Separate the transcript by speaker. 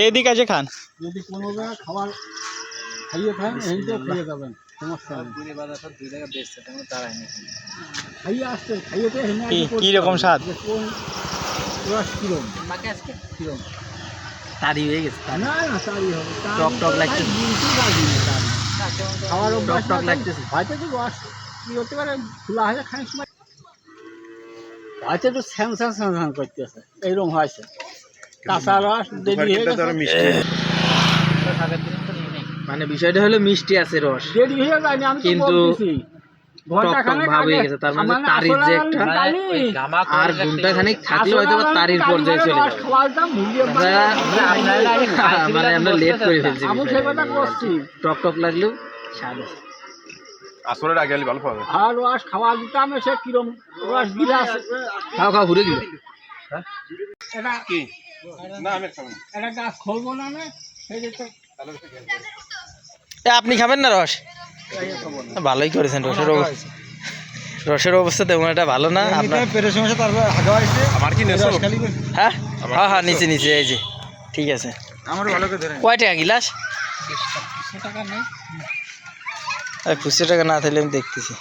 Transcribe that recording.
Speaker 1: এদিকে আছে খান
Speaker 2: যদি কোনো খাবার খাইয়ে খান খেয়ে যাবেন সমস্যা খাইয়ে আসতে খাইয়েতে
Speaker 1: কি রকম স্বাদ
Speaker 2: কিরম
Speaker 1: তারি হয়ে গেছে
Speaker 2: না না তারি হবে
Speaker 1: টক টক লাগছে
Speaker 2: খাওয়ার
Speaker 1: টক টক লাগতেছে
Speaker 2: হয়তো তো রস কি হতে পারে খোলা হয়ে খানিক সময় হয়তো তো স্যাং স্যাং স্যাং স্যাং করতেছে এইরকম হয়েছে কাঁচা রস দেরি হয়ে গেছে
Speaker 1: মানে বিষয়টা হলো মিষ্টি আছে রস
Speaker 2: দেরি হয়ে যায়নি আমি
Speaker 1: কিন্তু
Speaker 2: ঘন্টা খানেক
Speaker 1: ভাব হয়ে গেছে তার মানে তারির যে একটা আর ঘন্টা খানিক থাকলে হয়তো তারির পর্যায়ে চলে যাবে মানে আমরা লেট করে ফেলছি
Speaker 2: আমি সেই কথা করছি
Speaker 1: টক টক লাগলেও স্বাদ আছে
Speaker 3: আসলে আগে ভালো পাবে
Speaker 2: আর রস খাওয়া দিতাম সে কিরম রস গিলাস
Speaker 1: খাও খাও ঘুরে গেল
Speaker 2: এটা
Speaker 3: কি না আমি খাবো না
Speaker 2: এটা গাছ খুলবো না সেই যে
Speaker 1: আপনি খাবেন না রস ভালোই করেছেন রসের অবস্থা তেমন একটা ভালো না
Speaker 3: আমার কি নেছো
Speaker 1: হ্যাঁ হ্যাঁ হ্যাঁ নিচে নিচে এই যে ঠিক আছে
Speaker 3: আমার ভালো করে ধরে
Speaker 1: কয় টাকা গিলাস
Speaker 2: 200 টাকা নেই
Speaker 1: 200 টাকা না থাকলে আমি দেখতেছি